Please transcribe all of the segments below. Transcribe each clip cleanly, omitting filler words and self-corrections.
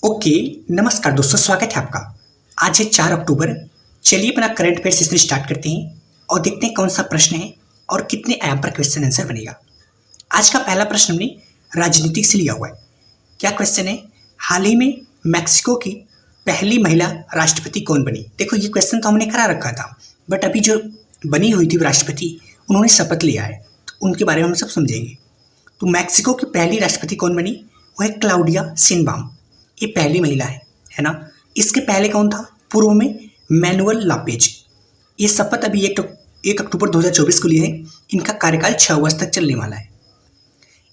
Okay. नमस्कार दोस्तों, स्वागत है आपका। आज है 4 अक्टूबर। चलिए अपना करंट अफेयर सेशन स्टार्ट करते हैं और देखते हैं कौन सा प्रश्न है और कितने ऐप पर क्वेश्चन आंसर बनेगा। आज का पहला प्रश्न हमने राजनीतिक से लिया हुआ है। क्या क्वेश्चन है? हाल ही में मैक्सिको की पहली महिला राष्ट्रपति कौन बनी? देखो, ये क्वेश्चन तो हमने करा रखा था, बट अभी जो बनी हुई थी राष्ट्रपति, उन्होंने शपथ लिया है, तो उनके बारे में हम सब समझेंगे। तो मैक्सिको की पहली राष्ट्रपति कौन बनी? वो है क्लाउडिया शिनबाम। ये पहली महिला है ना। इसके पहले कौन था? पूर्व में मैनुअल लापेज। ये शपथ अभी 1 अक्टूबर 2024 को लिए है। इनका कार्यकाल 6 वर्ष तक चलने वाला है।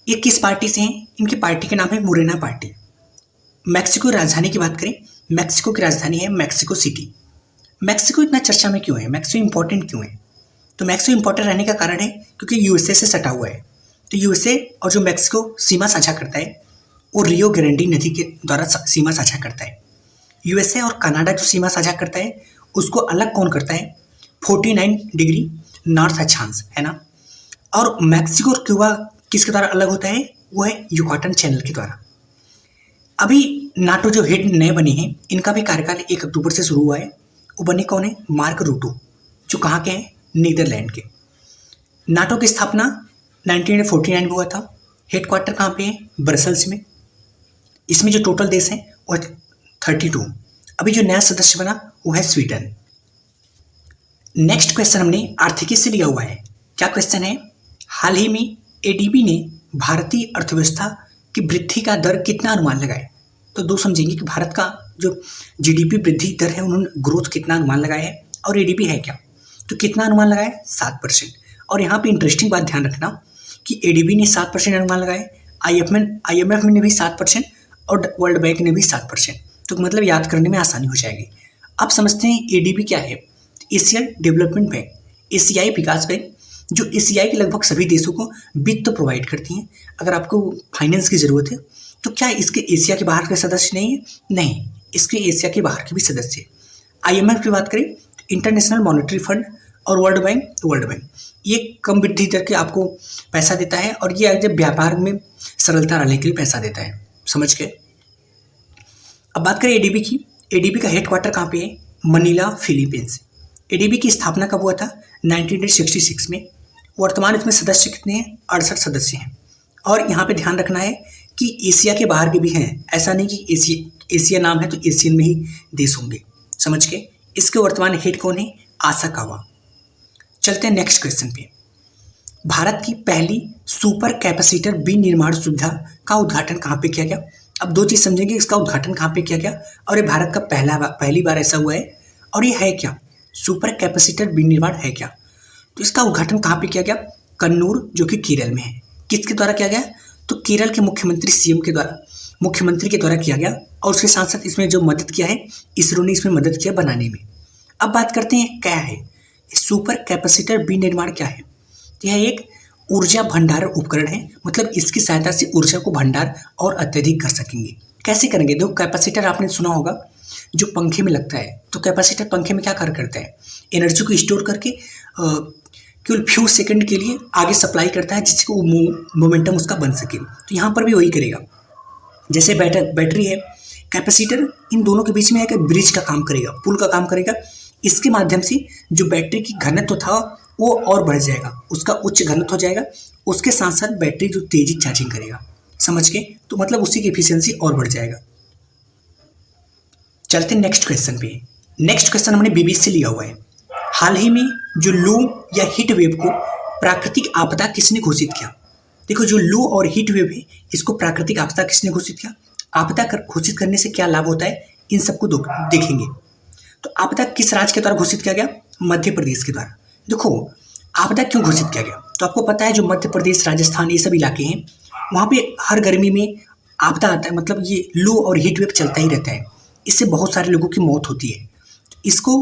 ये किस पार्टी से हैं? इनकी पार्टी का नाम है मोरेना पार्टी। मैक्सिको की राजधानी की बात करें, मैक्सिको की राजधानी है मैक्सिको सिटी। मैक्सिको इतना चर्चा में क्यों है? मैक्सिको इंपॉर्टेंट क्यों है? तो मैक्सिको इंपॉर्टेंट रहने का कारण है क्योंकि यूएसए से सटा हुआ है। तो यूएसए और जो मैक्सिको सीमा साझा करता है वो रियो ग्रांडी नदी के द्वारा सीमा साझा करता है। यूएसए और कनाडा जो सीमा साझा करता है उसको अलग कौन करता है? 49 डिग्री नॉर्थ अक्षांश, है ना। और मैक्सिको और क्यूबा किसके द्वारा अलग होता है? वो है युकाटन चैनल के द्वारा। अभी नाटो जो हेड नए बने हैं, इनका भी कार्यकाल 1 अक्टूबर से शुरू हुआ है। वो बने कौन है? मार्क रूटो, जो कहाँ के हैं? नीदरलैंड के। नाटो की स्थापना 1949 में हुआ था। हेडक्वार्टर कहाँ पे है? ब्रसल्स में। इसमें जो टोटल देश हैं वो 32। अभी जो नया सदस्य बना वो है स्वीडन। नेक्स्ट क्वेश्चन हमने आर्थिकी से लिया हुआ है। क्या क्वेश्चन है? हाल ही में एडीबी ने भारतीय अर्थव्यवस्था की वृद्धि का दर कितना अनुमान लगाया? तो दो समझेंगे कि भारत का जो जीडीपी वृद्धि दर है, उन्होंने ग्रोथ कितना अनुमान लगाया है और एडीबी है क्या। तो कितना अनुमान लगाया? 7%। और यहाँ पे इंटरेस्टिंग बात ध्यान रखना कि एडीबी ने 7% अनुमान लगाया, आईएमएफ ने भी 7% और वर्ल्ड बैंक ने भी 7%। तो मतलब याद करने में आसानी हो जाएगी। अब समझते हैं एडीबी क्या है। एशिया डेवलपमेंट बैंक, एशियाई विकास बैंक, जो एशियाई के लगभग सभी देशों को वित्त प्रोवाइड करती हैं। अगर आपको फाइनेंस की ज़रूरत है तो क्या इसके एशिया के बाहर के सदस्य नहीं है? नहीं, इसके एशिया के बाहर के भी सदस्य। आईएमएफ की बात करें, इंटरनेशनल मॉनेटरी फंड, और वर्ल्ड बैंक ये कम वृद्धि दर के आपको पैसा देता है और ये जब व्यापार में सरलता लाने के लिए पैसा देता है। समझ गए? अब बात करें एडीबी की। एडीबी का हेडक्वार्टर कहाँ पे है? Manila, Philippines. एडीबी की स्थापना कब हुआ था? 1966 में। वर्तमान इसमें सदस्य कितने हैं? 68 सदस्य हैं। और यहाँ पे ध्यान रखना है कि एशिया के बाहर के भी हैं। ऐसा नहीं कि एशिया नाम है तो एशियन में ही देश होंगे। समझ के? इसके वर्तमान हेड कौन है? आसाकावा। चलते हैं नेक्स्ट क्वेश्चन पे। भारत की पहली सुपर कैपेसिटर विनिर्माण सुविधा का उद्घाटन कहाँ पे किया गया? अब दो चीज़ समझेंगे, इसका उद्घाटन कहाँ पे किया गया और ये भारत का पहली बार ऐसा हुआ है। और ये है क्या? सुपर कैपेसिटर विनिर्माण है क्या? तो इसका उद्घाटन कहाँ पे किया गया? कन्नूर, जो कि केरल में है। किसके द्वारा किया गया? तो केरल के मुख्यमंत्री के द्वारा किया गया। और उसके साथ साथ इसमें जो मदद किया है, इसरो ने इसमें मदद किया बनाने में। अब बात करते हैं क्या है सुपर कैपेसिटर विनिर्माण। क्या है? यह एक ऊर्जा भंडार उपकरण है। मतलब इसकी सहायता से ऊर्जा को भंडार और अत्यधिक कर सकेंगे। कैसे करेंगे? देखो, कैपेसिटर आपने सुना होगा जो पंखे में लगता है। तो कैपेसिटर पंखे में क्या कार्य करता है? एनर्जी को स्टोर करके केवल फ्यू सेकंड के लिए आगे सप्लाई करता है, जिससे वो मोमेंटम उसका बन सके। तो यहाँ पर भी वही करेगा। जैसे बैटरी है, कैपेसिटर इन दोनों के बीच में एक ब्रिज का काम करेगा, पुल का काम करेगा। इसके माध्यम से जो बैटरी की घनत्व था वो और बढ़ जाएगा, उसका उच्च घनत्व हो जाएगा। उसके साथ साथ बैटरी जो तेजी चार्जिंग करेगा। समझ के? तो मतलब उसी की एफिशिएंसी और बढ़ जाएगा। चलते हैं नेक्स्ट क्वेश्चन पे। नेक्स्ट क्वेश्चन हमने बीबीसी से लिया हुआ है। हाल ही में जो लू या हीट वेव को प्राकृतिक आपदा किसने घोषित किया? देखो, जो लू और हीट वेव है इसको प्राकृतिक आपदा किसने घोषित किया? आपदा घोषित करने से क्या लाभ होता है, इन सबको देखेंगे। तो आपदा किस राज्य के द्वारा घोषित किया गया? मध्य प्रदेश के द्वारा। देखो, आपदा क्यों घोषित किया गया? तो आपको पता है जो मध्य प्रदेश, राजस्थान, ये सब इलाके हैं, वहाँ पे हर गर्मी में आपदा आता है। मतलब ये लू और हीट वेव चलता ही रहता है। इससे बहुत सारे लोगों की मौत होती है। तो इसको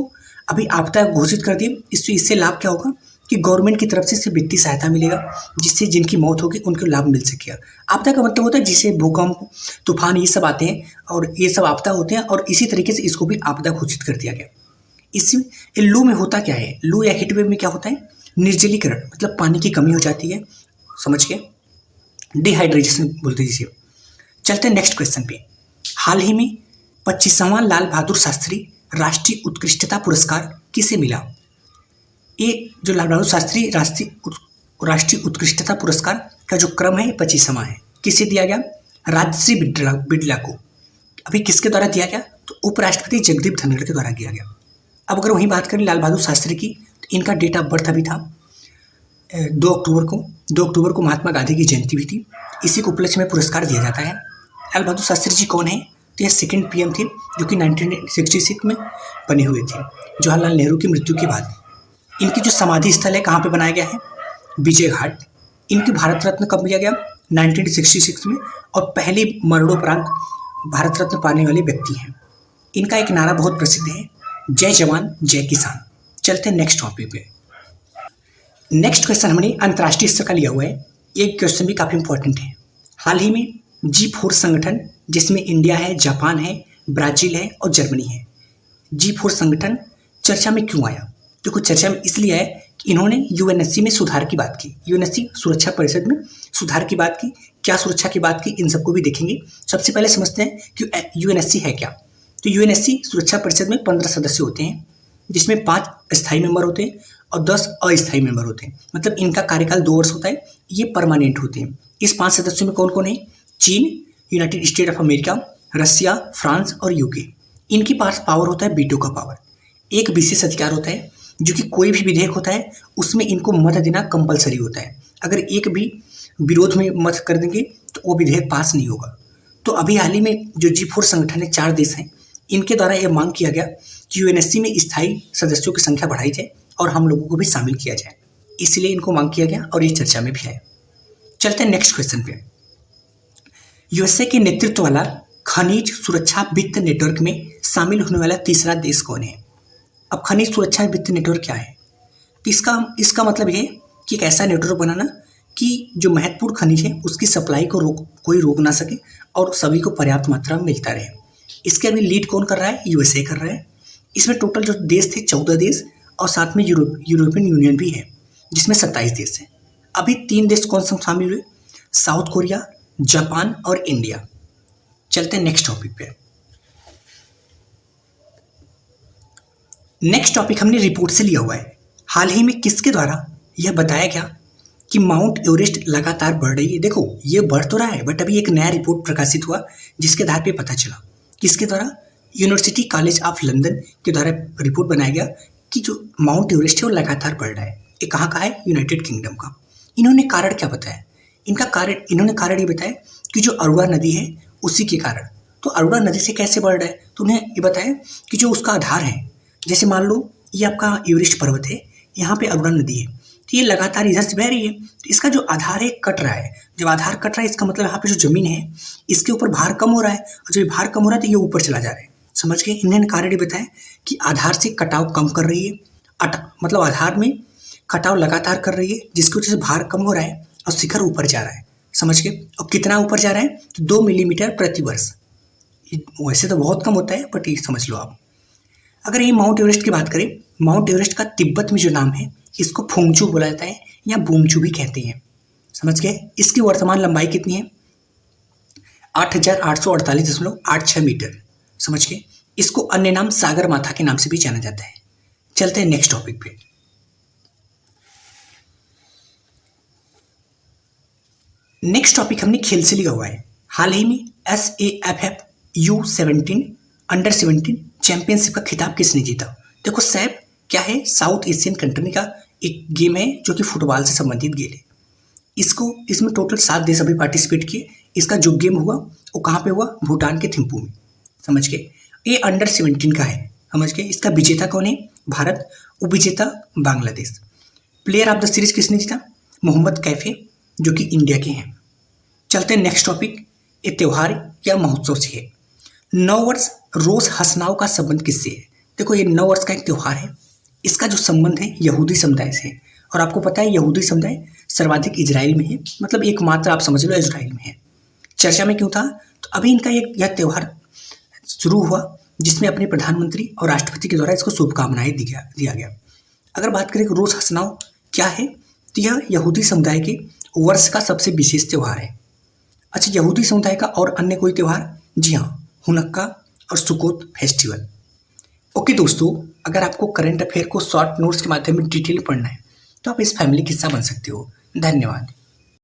अभी आपदा घोषित कर दी। इससे लाभ क्या होगा कि गवर्नमेंट की तरफ से इससे वित्तीय सहायता मिलेगा, जिससे जिनकी मौत होगी उनको लाभ मिल सकेगा। आपदा का मतलब होता है जिसे भूकंप, तूफान, ये सब आते हैं और ये सब आपदा होते हैं। और इसी तरीके से इसको भी आपदा घोषित कर दिया गया। इसमें लू में होता क्या है? लू या हीट वेव में क्या होता है? निर्जलीकरण, मतलब पानी की कमी हो जाती है। समझ के? डिहाइड्रेशन बोलते हैं जिसे। चलते हैं नेक्स्ट क्वेश्चन पे। हाल ही में 25वां लाल बहादुर शास्त्री राष्ट्रीय उत्कृष्टता पुरस्कार किसे मिला? ये जो लाल बहादुर शास्त्री राष्ट्रीय उत्कृष्टता पुरस्कार का जो क्रम है 25वां है, किसे दिया गया? राजश्री बिड़ला को। अभी किसके द्वारा दिया गया? तो उपराष्ट्रपति जगदीप धनखड़ के द्वारा दिया गया। अब अगर वहीं बात करें लाल बहादुर शास्त्री की, तो इनका डेट ऑफ बर्थ अभी था 2 अक्टूबर को। 2 अक्टूबर को महात्मा गांधी की जयंती भी थी। इसी को उपलक्ष्य में पुरस्कार दिया जाता है। लाल बहादुर शास्त्री जी कौन है? तो यह सेकंड पीएम थे जो कि 1966 में बने हुए थे, जवाहरलाल नेहरू की मृत्यु के बाद। इनकी जो समाधि स्थल है कहाँ पे बनाया गया है? विजय घाट। इनकी भारत रत्न कब मिला गया? 1966 में, और पहले मरणोपरांत भारत रत्न पाने वाले व्यक्ति हैं। इनका एक नारा बहुत प्रसिद्ध है, जय जवान जय किसान। चलते हैं नेक्स्ट टॉपिक पे। नेक्स्ट क्वेश्चन हमने अंतर्राष्ट्रीय स्तर का लिया हुआ है। एक क्वेश्चन भी काफ़ी इंपॉर्टेंट है। हाल ही में G4 संगठन, जिसमें इंडिया है, जापान है, ब्राज़ील है और जर्मनी है, G4 संगठन चर्चा में क्यों आया? देखो चर्चा में इसलिए आया कि इन्होंने यूएनएससी में सुधार की बात की। यूएनएससी सुरक्षा परिषद में सुधार की बात की। क्या सुरक्षा की बात की, इन सबको भी देखेंगे। सबसे पहले समझते हैं कि यूएनएससी है क्या। तो यूएनएससी सुरक्षा परिषद में 15 सदस्य होते हैं, जिसमें 5 स्थायी मेंबर होते हैं और 10 अस्थायी मेंबर होते हैं। मतलब इनका कार्यकाल 2 वर्ष होता है, ये परमानेंट होते हैं। इस 5 सदस्यों में कौन कौन है? चीन, United State of America, Russia, France और यूके। इनके पास पावर होता है वीटो का पावर। एक विशेष अधिकार होता है जो कि कोई भी विधेयक होता है उसमें इनको मत देना कंपलसरी होता है। अगर एक भी विरोध में मत कर देंगे तो वो विधेयक पास नहीं होगा। तो अभी हाल ही में जो G4 संगठन है, 4 देश हैं, इनके द्वारा यह मांग किया गया कि यूएनएससी में स्थायी सदस्यों की संख्या बढ़ाई जाए और हम लोगों को भी शामिल किया जाए। इसलिए इनको मांग किया गया और ये चर्चा में भी आया। चलते हैं नेक्स्ट क्वेश्चन पे। यूएसए के नेतृत्व वाला खनिज सुरक्षा वित्त नेटवर्क में शामिल होने वाला तीसरा देश कौन है? अब खनिज सुरक्षा वित्त नेटवर्क क्या है? तो इसका मतलब ये कि एक ऐसा नेटवर्क बनाना कि जो महत्वपूर्ण खनिज है उसकी सप्लाई को कोई रोक ना सके और सभी को पर्याप्त मात्रा में मिलता रहे। इसके अभी लीड कौन कर रहा है? यूएसए कर रहा है। इसमें टोटल जो देश थे 14 देश और साथ में यूरोपियन यूनियन भी है, जिसमें 27 देश हैं। अभी 3 देश कौन सा शामिल हुए? साउथ कोरिया, जापान और इंडिया। चलते हैं नेक्स्ट टॉपिक पे। नेक्स्ट टॉपिक हमने रिपोर्ट से लिया हुआ है। हाल ही में किसके द्वारा यह बताया गया कि माउंट एवरेस्ट लगातार बढ़ रही है? देखो ये बढ़ तो रहा है, बट अभी एक नया रिपोर्ट प्रकाशित हुआ जिसके आधार पे पता चला। किसके द्वारा? यूनिवर्सिटी कॉलेज ऑफ लंदन के द्वारा रिपोर्ट बनाया गया कि जो माउंट एवरेस्ट है वो लगातार बढ़ रहा है। ये कहाँ का है? यूनाइटेड किंगडम का। इन्होंने कारण क्या बताया? इन्होंने कारण ये बताया कि जो अरुणा नदी है उसी के कारण। तो अरुणा नदी से कैसे बढ़ रहा है? तो उन्हें ये बताया कि जो उसका आधार है, जैसे मान लो ये आपका एवरेस्ट पर्वत है, यहाँ पे अरुणा नदी है, तो ये लगातार इधर से बह रही है, तो इसका जो आधार है कट रहा है। जब आधार कट रहा है इसका मतलब यहाँ पे जो जमीन है इसके ऊपर भार कम हो रहा है, और जब भार कम हो रहा है तो ये ऊपर चला जा रहा है। समझ गए? इन्होंने कारण ये बताया कि आधार से कटाव कम कर रही है, मतलब आधार में कटाव लगातार कर रही है, जिसकी वजह से भार कम हो रहा है और शिखर ऊपर जा रहा है। समझ गए? और कितना ऊपर जा रहा है? तो 2 मिलीमीटर प्रति वर्ष। वैसे तो बहुत कम होता है, बट ये समझ लो आप। अगर ये माउंट एवरेस्ट की बात करें, माउंट एवरेस्ट का तिब्बत में जो नाम है इसको फुंगचू बोला जाता है या बूमचू भी कहते हैं। समझ गए? इसकी वर्तमान लंबाई कितनी है? 8,848.86 मीटर। समझ गए? इसको अन्य नाम सागर माथा के नाम से भी जाना जाता है। चलते हैं नेक्स्ट टॉपिक पे। नेक्स्ट टॉपिक हमने खेल से लिया हुआ है। हाल ही में SAFF U17 अंडर 17 चैंपियनशिप का खिताब किसने जीता? देखो सैफ क्या है? साउथ एशियन कंट्री का एक गेम है जो कि फुटबॉल से संबंधित गेम है। इसमें टोटल 7 देश अभी पार्टिसिपेट किए। इसका जो गेम हुआ वो कहाँ पे हुआ? भूटान के थिम्पू में। समझ गए? ये अंडर 17 का है। समझ गए? इसका विजेता कौन है? भारत। उपविजेता Bangladesh. Player of the series किसने जीता? मोहम्मद कैफे, जो कि इंडिया के हैं। चलते हैं नेक्स्ट टॉपिक। ये त्यौहार या महोत्सव से है। 9 वर्ष रोज हसनाओ का संबंध किससे है? देखो ये 9 वर्ष का एक त्यौहार है। इसका जो संबंध है यहूदी समुदाय से है, और आपको पता है यहूदी समुदाय सर्वाधिक इजराइल में है, मतलब एकमात्र आप समझ लो इजराइल में है। चर्चा में क्यों था? तो अभी इनका यह त्यौहार शुरू हुआ जिसमें अपने प्रधानमंत्री और राष्ट्रपति के द्वारा इसको शुभकामनाएं दिया गया। अगर बात करें कि रोज हसनाओ क्या है, तो यह यहूदी समुदाय के वर्ष का सबसे विशेष त्यौहार है। अच्छा, यहूदी समुदाय का और अन्य कोई त्यौहार? जी हाँ, हुनक्का और सुकोत फेस्टिवल। ओके दोस्तों, अगर आपको करंट अफेयर को शॉर्ट नोट्स के माध्यम में डिटेल पढ़ना है तो आप इस फैमिली का हिस्सा बन सकते हो। धन्यवाद।